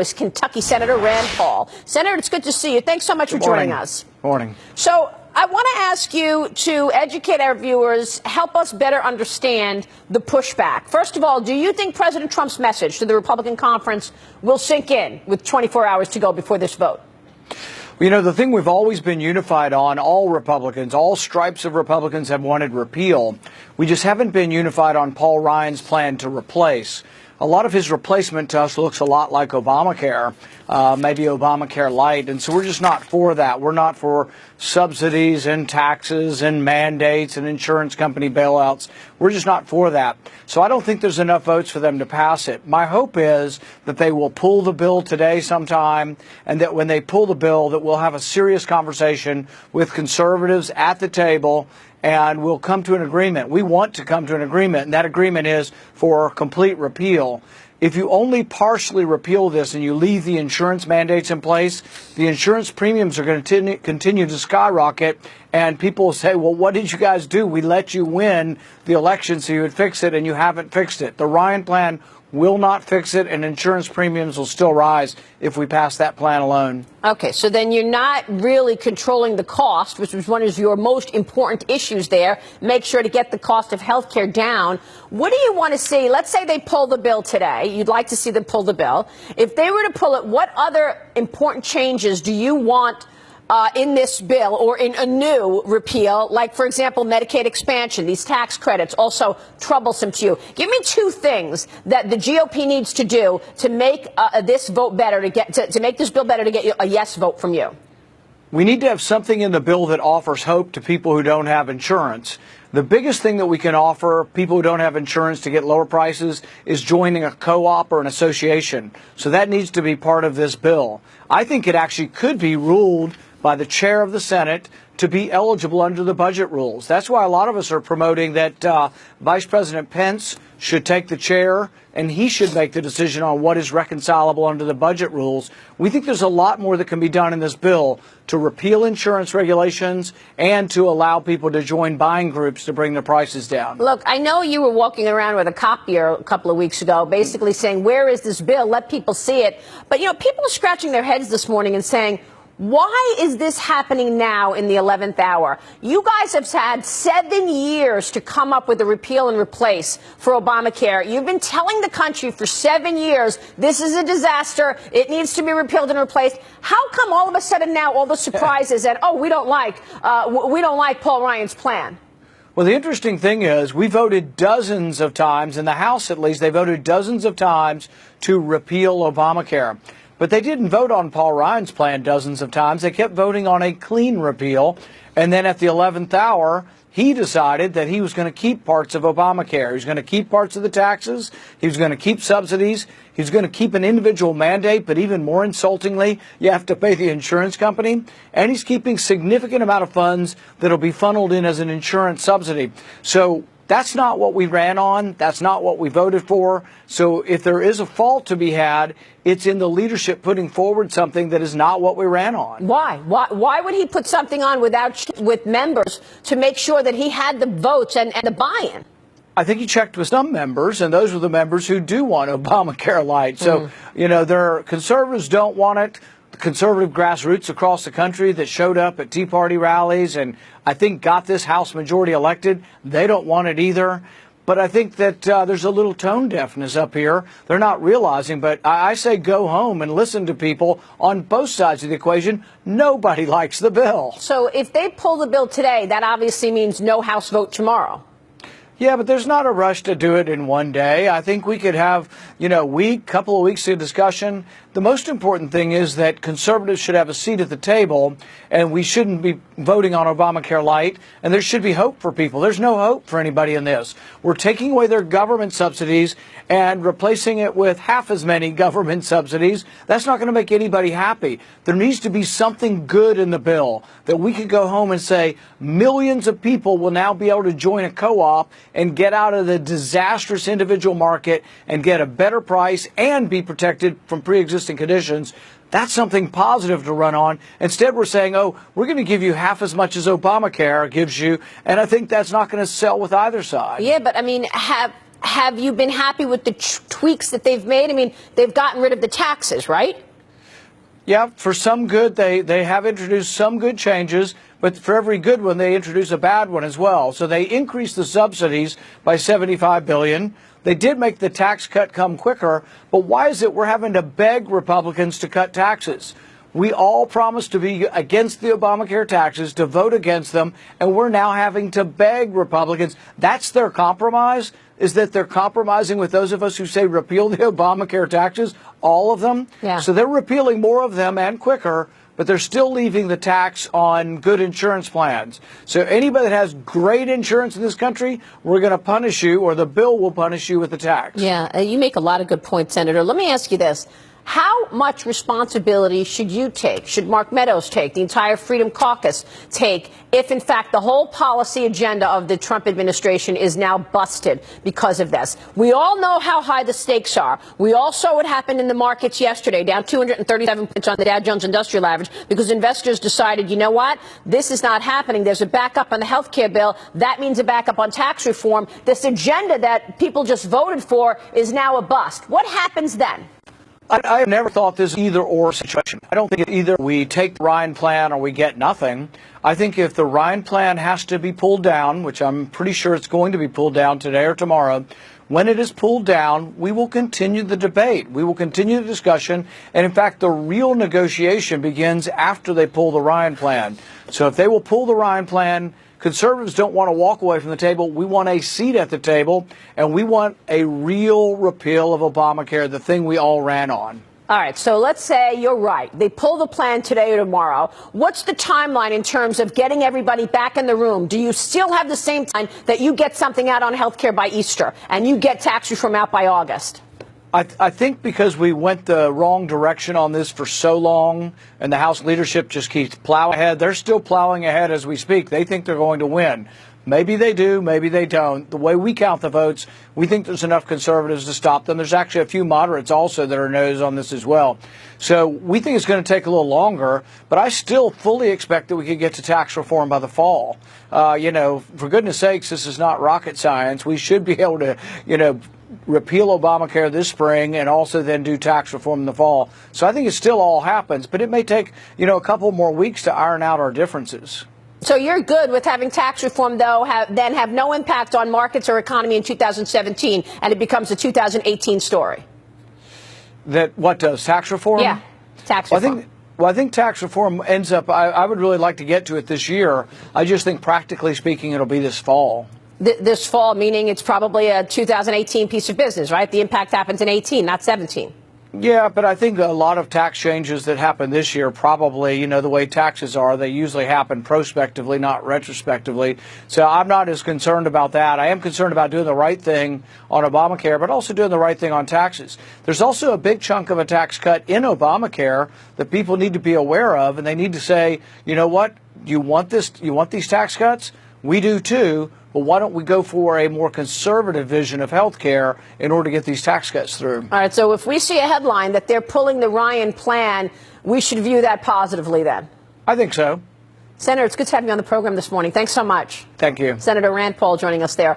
is Kentucky Senator Rand Paul. Senator, it's good to see you. Thanks so much for joining us. Morning. So I want to ask you to educate our viewers, help us better understand the pushback. First of all, do you think President Trump's message to the Republican conference will sink in with 24 hours to go before this vote? You know, the thing we've always been unified on, all Republicans, all stripes of Republicans have wanted repeal. We just haven't been unified on Paul Ryan's plan to replace. A lot of his replacement to us looks a lot like Obamacare, maybe Obamacare light. And so we're just not for that. We're not for subsidies and taxes and mandates and insurance company bailouts. We're just not for that. So I don't think there's enough votes for them to pass it. My hope is that they will pull the bill today sometime, and that when they pull the bill, that we'll have a serious conversation with conservatives at the table, and we'll come to an agreement. We want to come to an agreement, and that agreement is for complete repeal. If you only partially repeal this and you leave the insurance mandates in place, the insurance premiums are going to continue to skyrocket, and people will say, well, what did you guys do? We let you win the election so you would fix it, and you haven't fixed it. The Ryan plan will not fix it, and insurance premiums will still rise if we pass that plan alone. Okay, so then you're not really controlling the cost, which was one of your most important issues there. Make sure to get the cost of health care down. What do you want to see? Let's say they pull the bill today. You'd like to see them pull the bill. If they were to pull it, what other important changes do you want in this bill or in a new repeal, like, for example, Medicaid expansion, these tax credits, also troublesome to you? Give me two things that the GOP needs to do to make this vote better, to make this bill better, to get a yes vote from you. We need to have something in the bill that offers hope to people who don't have insurance. The biggest thing that we can offer people who don't have insurance to get lower prices is joining a co-op or an association. So that needs to be part of this bill. I think it actually could be ruled by the chair of the Senate to be eligible under the budget rules. That's why a lot of us are promoting that Vice President Pence should take the chair, and he should make the decision on what is reconcilable under the budget rules. We think there's a lot more that can be done in this bill to repeal insurance regulations and to allow people to join buying groups to bring the prices down. Look, I know you were walking around with a copier a couple of weeks ago, basically saying, where is this bill? Let people see it. But, you know, people are scratching their heads this morning and saying, why is this happening now in the 11th hour? You guys have had 7 years to come up with a repeal and replace for Obamacare. You've been telling the country for 7 years, this is a disaster. It needs to be repealed and replaced. How come all of a sudden now all the surprises and, oh, we don't like Paul Ryan's plan? Well, the interesting thing is we voted dozens of times, in the House at least, they voted dozens of times to repeal Obamacare. But they didn't vote on Paul Ryan's plan dozens of times. They kept voting on a clean repeal. And then at the 11th hour, he decided that he was going to keep parts of Obamacare. He was going to keep parts of the taxes. He was going to keep subsidies. He was going to keep an individual mandate. But even more insultingly, you have to pay the insurance company. And he's keeping significant amount of funds that will be funneled in as an insurance subsidy. So that's not what we ran on. That's not what we voted for. So if there is a fault to be had, it's in the leadership putting forward something that is not what we ran on. Why? Why would he put something on with members to make sure that he had the votes and the buy-in? I think he checked with some members, and those were the members who do want Obamacare light. So, you know, their conservatives don't want it. The conservative grassroots across the country that showed up at Tea Party rallies and I think got this House majority elected, they don't want it either. But I think that there's a little tone deafness up here. They're not realizing, but I say go home and listen to people on both sides of the equation. Nobody likes the bill. So if they pull the bill today, that obviously means no House vote tomorrow. Yeah, but there's not a rush to do it in one day. I think we could have, you know, couple of weeks of discussion. The most important thing is that conservatives should have a seat at the table, and we shouldn't be voting on Obamacare light, and there should be hope for people. There's no hope for anybody in this. We're taking away their government subsidies and replacing it with half as many government subsidies. That's not going to make anybody happy. There needs to be something good in the bill that we could go home and say millions of people will now be able to join a co-op and get out of the disastrous individual market and get a better price and be protected from pre-existing conditions. That's something positive to run on. Instead, we're saying, oh, we're going to give you half as much as Obamacare gives you. And I think that's not going to sell with either side. Yeah, but I mean, Have you been happy with the tweaks that they've made? I mean, they've gotten rid of the taxes, right? Yeah, for some good, they have introduced some good changes, but for every good one, they introduce a bad one as well. So they increased the subsidies by $75 billion. They did make the tax cut come quicker, but why is it we're having to beg Republicans to cut taxes? We all promised to be against the Obamacare taxes, to vote against them, and we're now having to beg Republicans. That's their compromise, is that they're compromising with those of us who say repeal the Obamacare taxes, all of them. Yeah. So they're repealing more of them and quicker, but they're still leaving the tax on good insurance plans. So anybody that has great insurance in this country, we're going to punish you, or the bill will punish you with the tax. Yeah, you make a lot of good points, Senator. Let me ask you this. How much responsibility should you take, should Mark Meadows take, the entire Freedom Caucus take, if in fact the whole policy agenda of the Trump administration is now busted because of this? We all know how high the stakes are. We all saw what happened in the markets yesterday, down 237 points on the Dow Jones Industrial Average, because investors decided, you know what, this is not happening. There's a backup on the health care bill. That means a backup on tax reform. This agenda that people just voted for is now a bust. What happens then? I have never thought this either-or situation. I don't think either we take the Ryan plan or we get nothing. I think if the Ryan plan has to be pulled down, which I'm pretty sure it's going to be pulled down today or tomorrow, when it is pulled down, we will continue the debate. We will continue the discussion. And in fact, the real negotiation begins after they pull the Ryan plan. So if they will pull the Ryan plan, conservatives don't want to walk away from the table. We want a seat at the table, and we want a real repeal of Obamacare, the thing we all ran on. All right, so let's say you're right. They pull the plan today or tomorrow. What's the timeline in terms of getting everybody back in the room? Do you still have the same time that you get something out on health care by Easter and you get tax reform out by August? I think because we went the wrong direction on this for so long, and the House leadership just keeps plowing ahead. They're still plowing ahead as we speak. They think they're going to win. Maybe they do, maybe they don't. The way we count the votes, we think there's enough conservatives to stop them. There's actually a few moderates also that are no's on this as well. So we think it's going to take a little longer, but I still fully expect that we could get to tax reform by the fall. For goodness sakes, this is not rocket science. We should be able to, repeal Obamacare this spring and also then do tax reform in the fall. So I think it still all happens, but it may take, a couple more weeks to iron out our differences. So you're good with having tax reform, though, then have no impact on markets or economy in 2017, and it becomes a 2018 story? That what does? Tax reform? Yeah, tax reform. I think tax reform ends up, I would really like to get to it this year. I just think practically speaking, it'll be this fall. This fall, meaning it's probably a 2018 piece of business, right? The impact happens in 18, not 17. Yeah, but I think a lot of tax changes that happen this year probably, the way taxes are, they usually happen prospectively, not retrospectively. So I'm not as concerned about that. I am concerned about doing the right thing on Obamacare, but also doing the right thing on taxes. There's also a big chunk of a tax cut in Obamacare that people need to be aware of, and they need to say, you know what, you want this? You want these tax cuts? We do too. But why don't we go for a more conservative vision of health care in order to get these tax cuts through? All right, so if we see a headline that they're pulling the Ryan plan, we should view that positively then? I think so. Senator, it's good to have you on the program this morning. Thanks so much. Thank you. Senator Rand Paul joining us there.